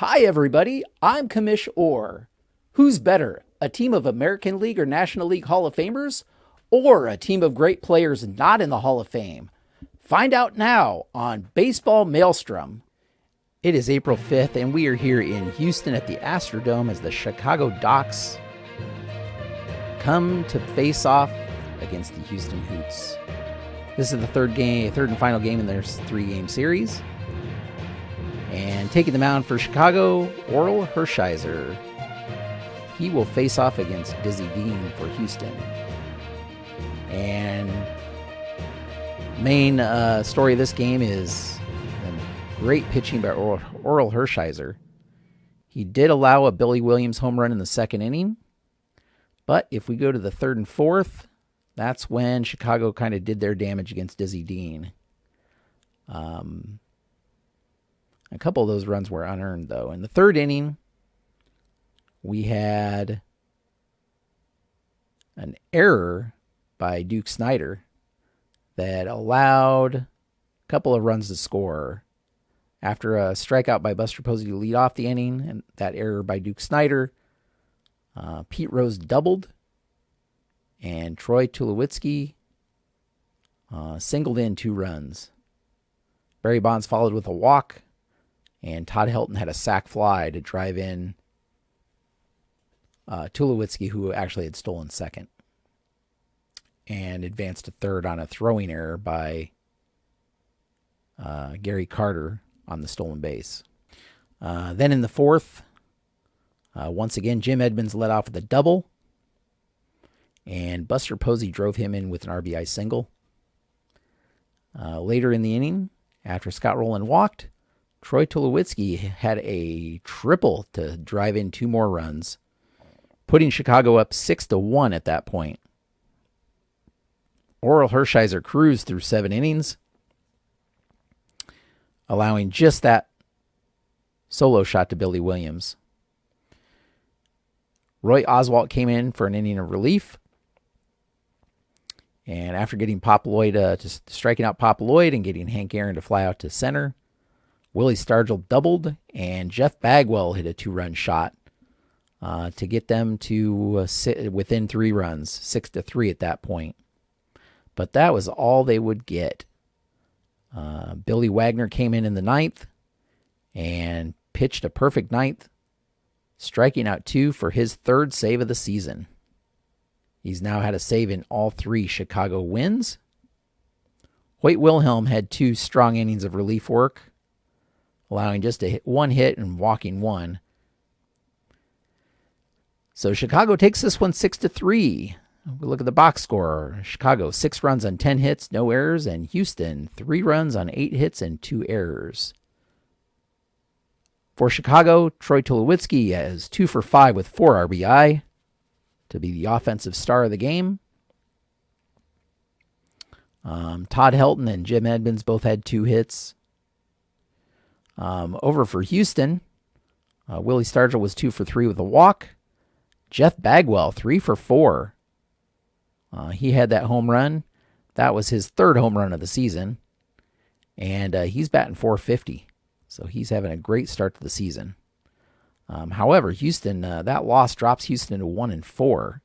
Hi, everybody. I'm Commish Orr. Who's better, a team of American League or National League Hall of Famers, or a team of great players not in the Hall of Fame? Find out now on Baseball Maelstrom. It is April 5th, and we are here in Houston at the Astrodome as the Chicago Docs come to face off against the Houston Hoots. This is the third and final game in their three-game series. And taking the mound for Chicago, Orel Hershiser. He will face off against Dizzy Dean for Houston. And main story of this game is great pitching by Orel Hershiser. He did allow a Billy Williams home run in the second inning. But if we go to the third and fourth, that's when Chicago kind of did their damage against Dizzy Dean. A couple of those runs were unearned, though. In the third inning, we had an error by Duke Snider that allowed a couple of runs to score. After a strikeout by Buster Posey to lead off the inning, and that error by Duke Snider, Pete Rose doubled, and Troy Tulowitzki singled in 2 runs. Barry Bonds followed with a walk, and Todd Helton had a sac fly to drive in Tulowitzki, who actually had stolen second, and advanced to third on a throwing error by Gary Carter on the stolen base. Then in the fourth, once again, Jim Edmonds led off with a double, and Buster Posey drove him in with an RBI single. Later in the inning, after Scott Rowland walked, Troy Tulowitzki had a triple to drive in 2 more runs, putting Chicago up 6-1 at that point. Orel Hershiser cruised through 7 innings, allowing just that solo shot to Billy Williams. Roy Oswalt came in for an inning of relief, and after getting Pop Lloyd, striking out Pop Lloyd and getting Hank Aaron to fly out to center, Willie Stargell doubled, and Jeff Bagwell hit a 2-run shot to get them to sit within 3 runs, 6-3 at that point. But that was all they would get. Billy Wagner came in the 9th and pitched a perfect 9th, striking out 2 for his 3rd save of the season. He's now had a save in all 3 Chicago wins. Hoyt Wilhelm had 2 strong innings of relief work, allowing just a 1 hit and walking 1. So Chicago takes this one 6-3. We look at the box score. Chicago 6 runs on 10 hits, no errors, and Houston 3 runs on 8 hits and 2 errors. For Chicago, Troy Tulowitzki is 2 for 5 with 4 RBI to be the offensive star of the game. Todd Helton and Jim Edmonds both had 2 hits. Over for Houston, Willie Stargell was 2 for 3 with a walk. Jeff Bagwell, 3 for 4. He had that home run. That was his 3rd home run of the season. And he's batting .450. So he's having a great start to the season. However, Houston, that loss drops Houston to 1-4.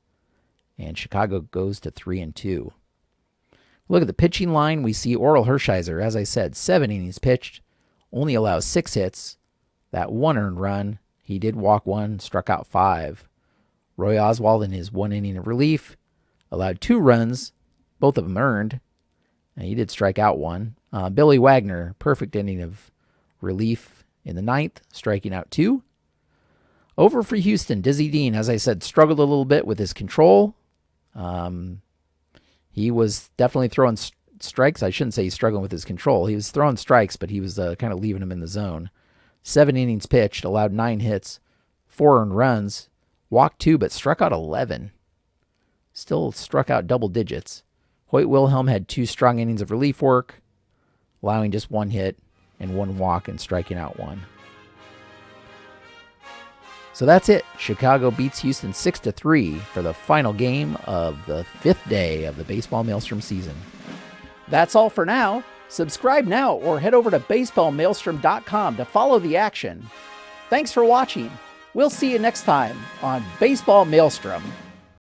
And Chicago goes to 3-2. Look at the pitching line. We see Orel Hershiser, as I said, 7 innings pitched. Only allows 6 hits. That 1 earned run. He did walk 1, struck out 5. Roy Oswalt in his 1 inning of relief allowed 2 runs, both of them earned. And he did strike out 1. Billy Wagner, perfect inning of relief in the 9th, striking out 2. Over for Houston, Dizzy Dean, as I said, struggled a little bit with his control. He was definitely throwing strikes. I shouldn't say he's struggling with his control. He was throwing strikes, but he was kind of leaving them in the zone. 7 innings pitched, allowed 9 hits, 4 earned runs, walked 2, but struck out 11. Still struck out double digits. Hoyt Wilhelm had 2 strong innings of relief work, allowing just 1 hit and 1 walk and striking out 1. So that's it. Chicago beats Houston 6-3 for the final game of the 5th day of the Baseball Maelstrom season. That's all for now. Subscribe now or head over to baseballmaelstrom.com to follow the action. Thanks for watching. We'll see you next time on Baseball Maelstrom.